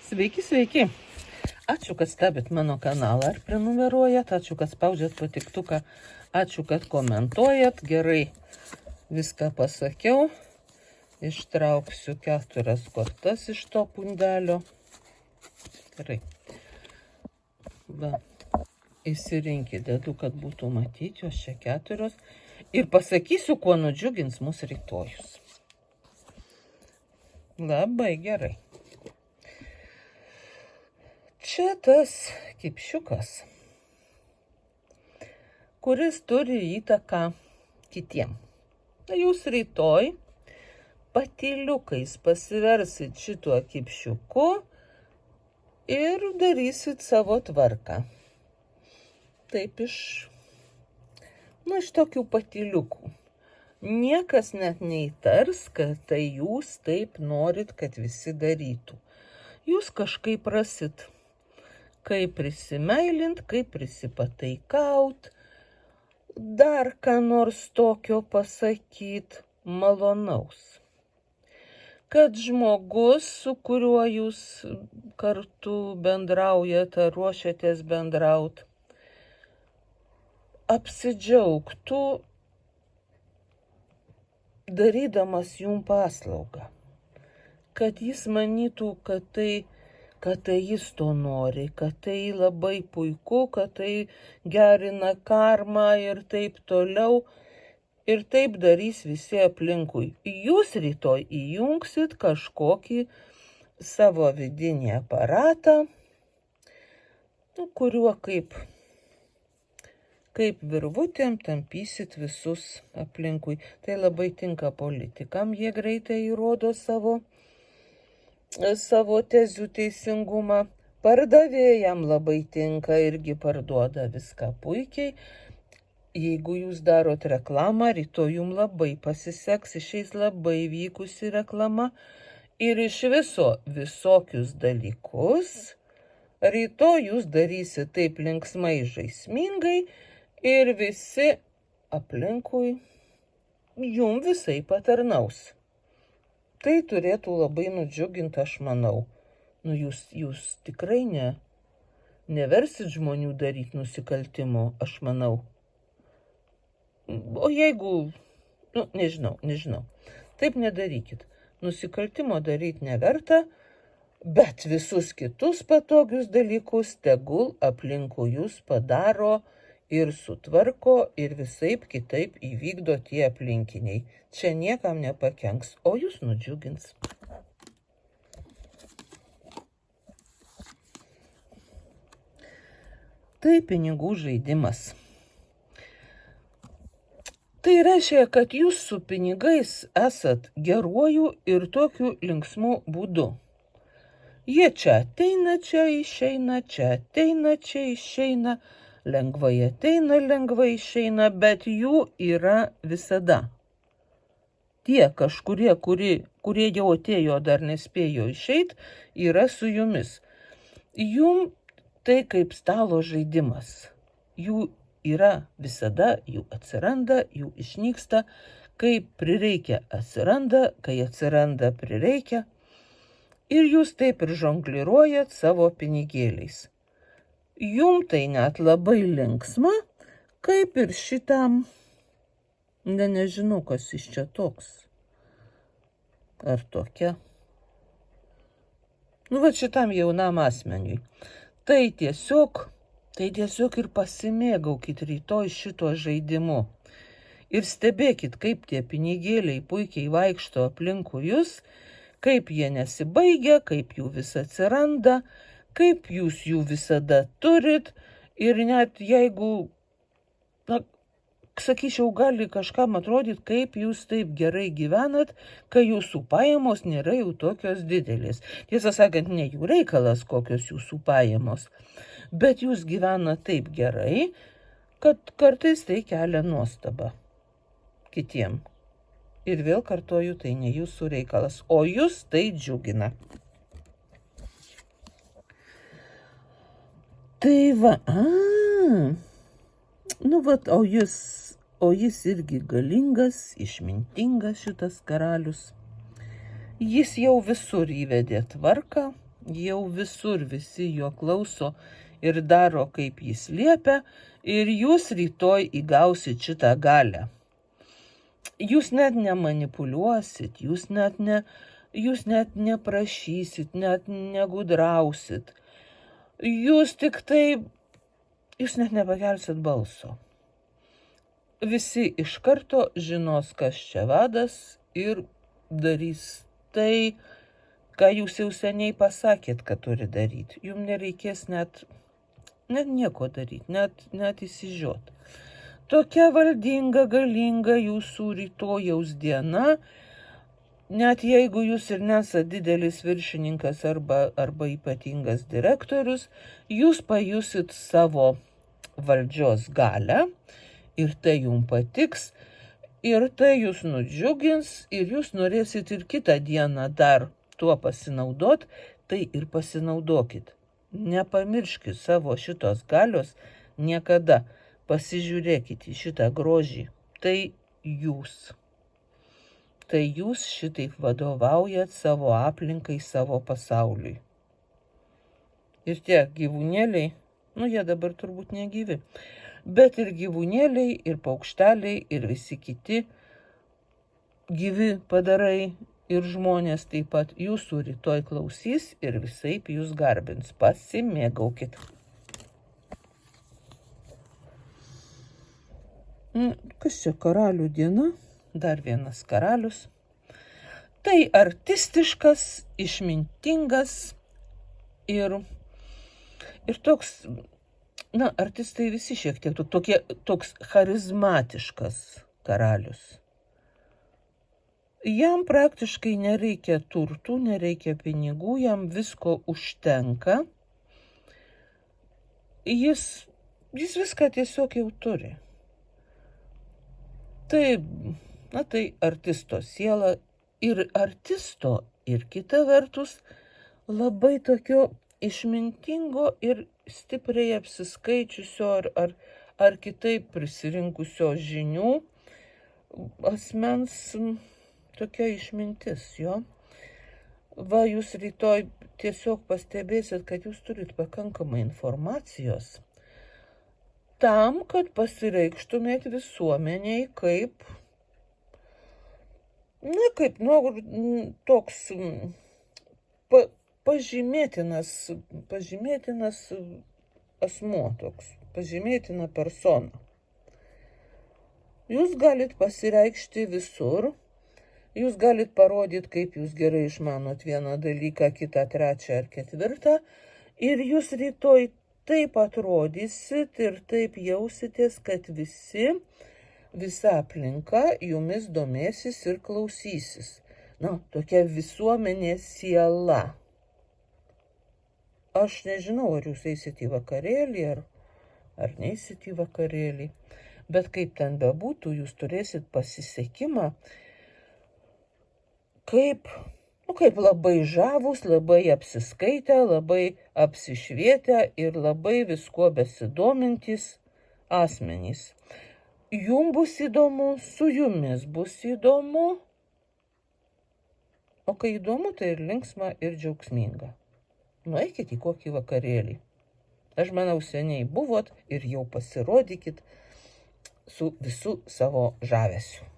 Sveiki, sveiki. Ačiū, kad stebit mano kanalą ar prenumeruojat, ačiū, kad spaudžiat patiktuką, ačiū, kad komentuojat. Gerai, viską pasakiau. Ištrauksiu 4 kortas iš to pundelio. Gerai. Va, įsirinkit, dedu, kad būtų matyti, jos čia 4. Ir pasakysiu, kuo nudžiugins mus rytojus. Labai gerai. Čia tas kipšiukas, kuris turi įtaką kitiem. Jūs rytoj patyliukais pasiversit šituo kipšiuku ir darysit savo tvarką. Taip iš tokių patyliukų. Niekas net neįtars, kad tai jūs taip norit, kad visi darytų. Jūs kažkaip rasit, kaip prisimeilint, kaip prisipataikaut, dar ką nors tokio pasakyt malonaus. Kad žmogus, su kuriuo jūs kartu bendraujat ar ruošiatės bendraut, apsidžiaugtų darydamas jum paslaugą. Kad jis manytų, kad tai jis to nori, kad tai labai puiku, kad tai gerina karmą ir taip toliau. Ir taip darys visi aplinkui. Jūs rytoj įjungsit kažkokį savo vidinį aparatą, kuriuo kaip virvutėm tampysit visus aplinkui. Tai labai tinka politikam, jie greitai įrodo savo tezių teisingumą. Pardavėjam labai tinka, irgi parduoda viską puikiai. Jeigu jūs darot reklamą, rytoj jums labai pasiseks, išeis labai vykusi reklama. Ir iš visokius dalykus rytoj jūs darysit taip linksmai, žaismingai ir visi aplinkui jum visai patarnaus. Tai turėtų labai nudžiuginti, aš manau. Jūs tikrai neversit žmonių daryti nusikaltimo, aš manau. O jeigu, nežinau, taip nedarykit. Nusikaltimo daryti neverta, bet visus kitus patogius dalykus tegul aplinkui jūs padaro ir sutvarko ir visaip kitaip įvykdo tie aplinkiniai. Čia niekam nepakenks, o jūs nudžiugins. Tai pinigų žaidimas. Tai reiškia, kad jūs su pinigais esat geruoju ir tokiu linksmu būdu. Jie čia ateina, čia išeina, čia ateina, čia išeina, lengvai ateina, lengvai išeina, bet jų yra visada. Tie kažkurie, kurie jau atėjo, dar nespėjo išeit, yra su jumis. Jum tai kaip stalo žaidimas. Jų yra visada, jų atsiranda, jų išnyksta, kai prireikia atsiranda, kai atsiranda prireikia. Ir jūs taip ir žongliruojat savo pinigėliais. Jum tai net labai linksma, kaip ir šitam, nežinau, kas iš čia toks. Ar tokia. Šitam jaunam asmeniui. Tai tiesiog ir pasimėgaukit rytoj šito žaidimu. Ir stebėkit, kaip tie pinigėliai puikiai vaikšto aplinkui jūs, kaip jie nesibaigia, kaip jų vis atsiranda, kaip jūs jų visada turit. Ir net jeigu, sakyčiau, gali kažkam atrodyti, kaip jūs taip gerai gyvenat, kai jūsų pajamos nėra jau tokios didelės. Tiesą sakant, ne jų reikalas, kokios jūsų pajamos. Bet jūs gyvena taip gerai, kad kartais tai kelia nuostabą kitiem. Ir vėl kartoju, tai ne jūsų reikalas, o jūs tai džiugina. Tai va, o jis irgi galingas, išmintingas šitas karalius. Jis jau visur įvedė tvarką, Jau visur visi jo klauso ir daro, kaip jis liepia, ir jūs rytoj įgausit šitą galią. Jūs net nemanipuliuosit, jūs net neprašysit, net negudrausit. Jūs net nepakelsit balso. Visi iš karto žinos, kas čia vadas ir darys tai, ką jūs jau seniai pasakėt, kad turi daryti. Jums nereikės net nieko daryti, net įsižiot. Tokia valdinga, galinga jūsų rytojaus diena, net jeigu jūs ir nesat didelis viršininkas arba ypatingas direktorius, jūs pajusit savo valdžios galią ir tai jums patiks, ir tai jūs nudžiugins, ir jūs norėsit ir kitą dieną dar tuo pasinaudot, tai ir pasinaudokit. Nepamirškit savo šitos galios niekada. Pasižiūrėkit į šitą grožį. Tai jūs. Tai jūs šitaip vadovaujat savo aplinkai, savo pasauliui. Ir tie gyvūnėliai, jie dabar turbūt negyvi, bet ir gyvūnėliai, ir paukšteliai, ir visi kiti gyvi padarai, ir žmonės taip pat jūsų rytoj klausys ir visaip jūs garbins. Pasimėgaukit. Kas čia karalių diena? Dar vienas karalius. Tai artistiškas, išmintingas ir toks, artistai visi šiek tiek toks charizmatiškas karalius. Jam praktiškai nereikia turtų, nereikia pinigų, jam visko užtenka. Jis viską tiesiog jau turi. Tai artisto siela ir artisto ir kita vertus labai tokio išmintingo ir stipriai apsiskaičiusio ar kitaip prisirinkusio žinių asmens tokia išmintis jo. Va, jūs rytoj tiesiog pastebėsit, kad jūs turit pakankamai informacijos tam, kad pasireikštumėt visuomeniai kaip toks pažymėtinas asmuo, toks pažymėtina persona. Jūs galit pasireikšti visur, jūs galit parodyti, kaip jūs gerai išmanot vieną dalyką, kitą, trečią ar ketvirtą, ir jūs rytoj taip atrodysit ir taip jausitės, kad visa aplinka jumis domėsis ir klausysis. Tokia visuomenės siela. Aš nežinau, ar jūs eisit į vakarėlį, ar neisit į vakarėlį, bet kaip ten bebūtų, jūs turėsit pasisekimą, kaip labai žavūs, labai apsiskaitę, labai apsišvietę ir labai viskuo besidomintys asmenys. Jums bus įdomu, su jumis bus įdomu, o kai įdomu, tai ir linksma, ir džiaugsminga. Nueikit į kokį vakarėlį. Aš manau, seniai buvot ir jau pasirodykit su visu savo žavesiu.